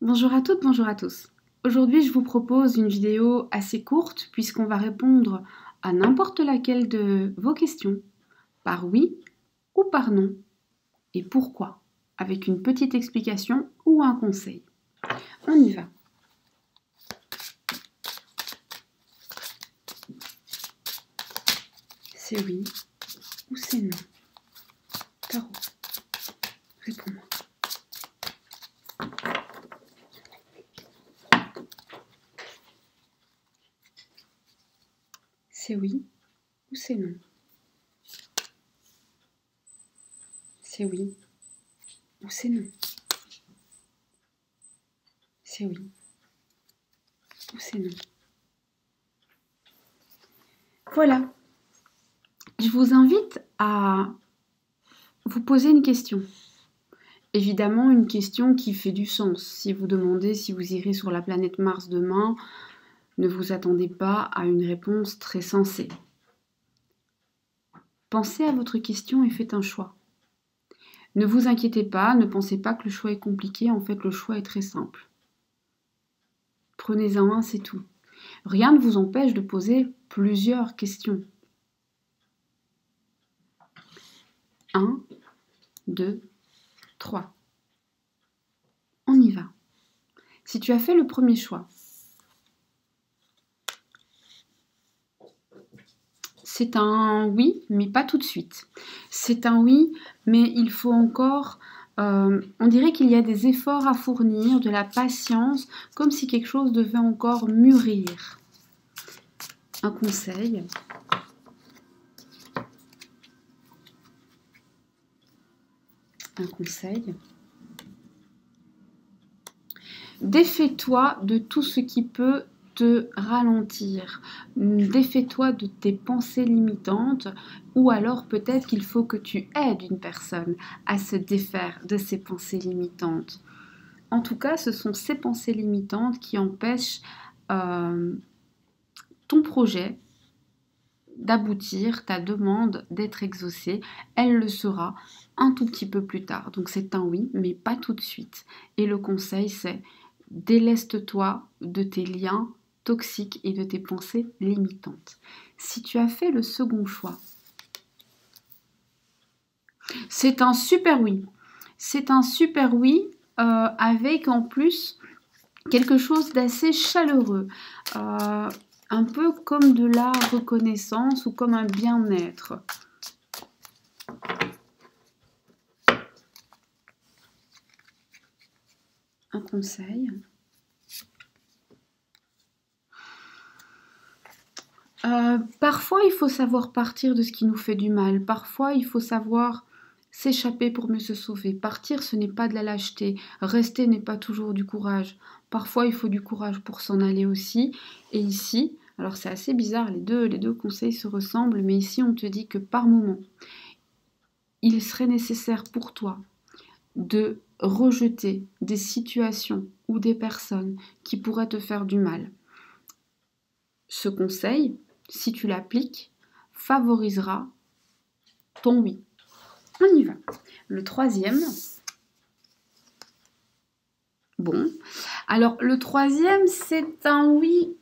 Bonjour à toutes, bonjour à tous. Aujourd'hui, je vous propose une vidéo assez courte puisqu'on va répondre à n'importe laquelle de vos questions par oui ou par non et pourquoi, avec une petite explication ou un conseil. On y va. C'est oui ou c'est non? Tarot, réponds-moi. C'est oui ou c'est non? C'est oui ou c'est non? C'est oui ou c'est non? Voilà. Je vous invite à vous poser une question. Évidemment, une question qui fait du sens. Si vous demandez si vous irez sur la planète Mars demain, ne vous attendez pas à une réponse très sensée. Pensez à votre question et faites un choix. Ne vous inquiétez pas, ne pensez pas que le choix est compliqué, en fait le choix est très simple. Prenez-en un, c'est tout. Rien ne vous empêche de poser plusieurs questions. 1, 2, 3. On y va. Si tu as fait le premier choix, c'est un oui, mais pas tout de suite. C'est un oui, mais il faut encore... on dirait qu'il y a des efforts à fournir, de la patience, comme si quelque chose devait encore mûrir. Un conseil. Un conseil. Défais-toi de tout ce qui peut te ralentir. Défais-toi de tes pensées limitantes ou alors peut-être qu'il faut que tu aides une personne à se défaire de ses pensées limitantes. En tout cas, ce sont ces pensées limitantes qui empêchent ton projet d'aboutir, ta demande d'être exaucée. Elle le sera un tout petit peu plus tard. Donc c'est un oui, mais pas tout de suite. Et le conseil, c'est déleste-toi de tes liens toxiques et de tes pensées limitantes. Si tu as fait le second choix, c'est un super oui. C'est un super oui avec en plus quelque chose d'assez chaleureux. Un peu comme de la reconnaissance ou comme un bien-être. Un conseil. Parfois, il faut savoir partir de ce qui nous fait du mal. Parfois, il faut savoir s'échapper pour mieux se sauver. Partir, ce n'est pas de la lâcheté. Rester n'est pas toujours du courage. Parfois, il faut du courage pour s'en aller aussi. Et ici, alors c'est assez bizarre, les deux conseils se ressemblent, mais ici, on te dit que par moment, il serait nécessaire pour toi de rejeter des situations ou des personnes qui pourraient te faire du mal. Ce conseil, si tu l'appliques, favorisera ton oui. On y va. Le troisième. Bon. Alors, le troisième, c'est un oui.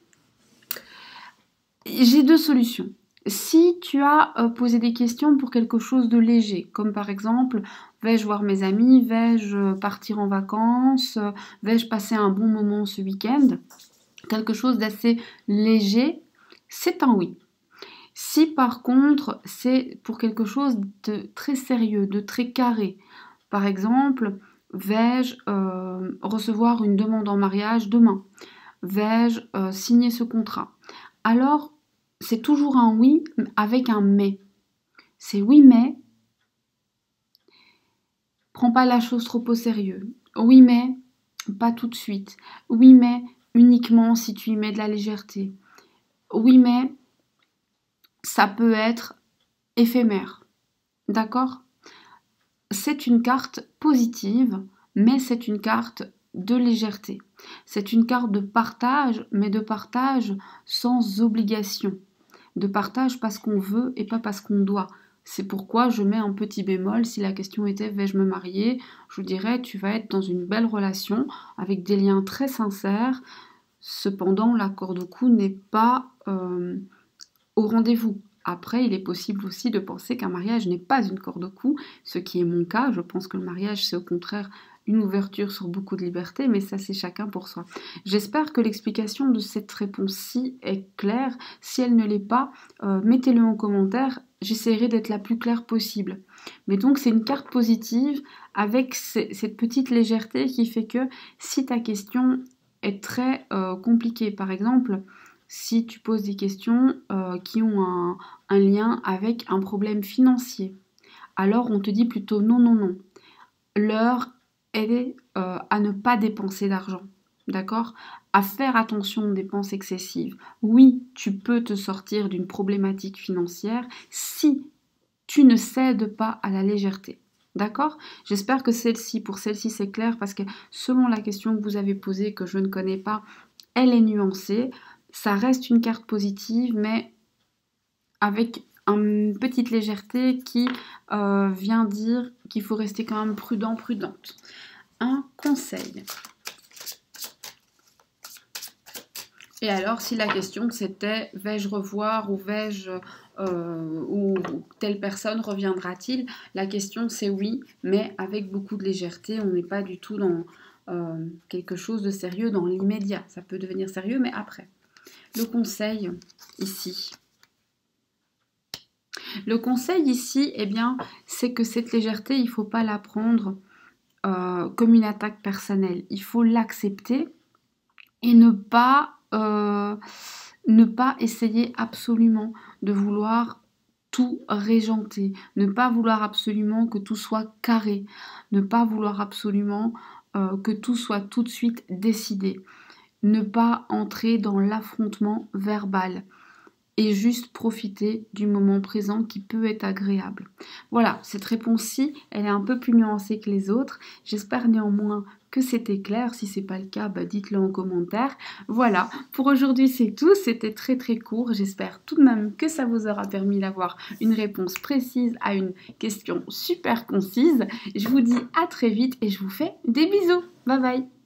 J'ai deux solutions. Si tu as posé des questions pour quelque chose de léger, comme par exemple, vais-je voir mes amis, vais-je partir en vacances, vais-je passer un bon moment ce week-end, quelque chose d'assez léger, c'est un oui. Si par contre c'est pour quelque chose de très sérieux, de très carré, par exemple, vais-je recevoir une demande en mariage demain? Vais-je signer ce contrat? Alors, c'est toujours un oui avec un mais. C'est oui mais, prends pas la chose trop au sérieux. Oui mais, pas tout de suite. Oui mais, uniquement si tu y mets de la légèreté. Oui mais, ça peut être éphémère. D'accord? C'est une carte positive, mais c'est une carte de légèreté. C'est une carte de partage, mais de partage sans obligation. De partage parce qu'on veut et pas parce qu'on doit. C'est pourquoi je mets un petit bémol. Si la question était vais-je me marier, je vous dirais tu vas être dans une belle relation avec des liens très sincères. Cependant, la corde au cou n'est pas au rendez-vous. Après, il est possible aussi de penser qu'un mariage n'est pas une corde au cou, ce qui est mon cas. Je pense que le mariage, c'est au contraire une ouverture sur beaucoup de liberté, mais ça, c'est chacun pour soi. J'espère que l'explication de cette réponse-ci est claire. Si elle ne l'est pas, mettez-le en commentaire. J'essaierai d'être la plus claire possible. Mais donc, c'est une carte positive avec cette petite légèreté qui fait que si ta question est très compliquée, par exemple, si tu poses des questions qui ont un lien avec un problème financier, alors on te dit plutôt non, non, non. L'heure est à ne pas dépenser d'argent, d'accord? À faire attention aux dépenses excessives. Oui, tu peux te sortir d'une problématique financière si tu ne cèdes pas à la légèreté. D'accord? J'espère que pour celle-ci c'est clair parce que selon la question que vous avez posée, que je ne connais pas, elle est nuancée. Ça reste une carte positive, mais avec une petite légèreté qui vient dire qu'il faut rester quand même prudent, prudente. Un conseil. Et alors, si la question c'était vais-je revoir ou ou telle personne reviendra-t-il, la question c'est oui, mais avec beaucoup de légèreté. On n'est pas du tout dans quelque chose de sérieux dans l'immédiat. Ça peut devenir sérieux, mais après. Le conseil ici. Le conseil ici, eh bien, c'est que cette légèreté, il ne faut pas la prendre comme une attaque personnelle. Il faut l'accepter et ne pas essayer absolument de vouloir tout régenter, ne pas vouloir absolument que tout soit carré, ne pas vouloir absolument que tout soit tout de suite décidé, ne pas entrer dans l'affrontement verbal et juste profiter du moment présent qui peut être agréable. Voilà, cette réponse-ci, elle est un peu plus nuancée que les autres. J'espère néanmoins que c'était clair. Si c'est pas le cas, dites-le en commentaire. Voilà, pour aujourd'hui c'est tout. C'était très très court. J'espère tout de même que ça vous aura permis d'avoir une réponse précise à une question super concise. Je vous dis à très vite et je vous fais des bisous. Bye bye.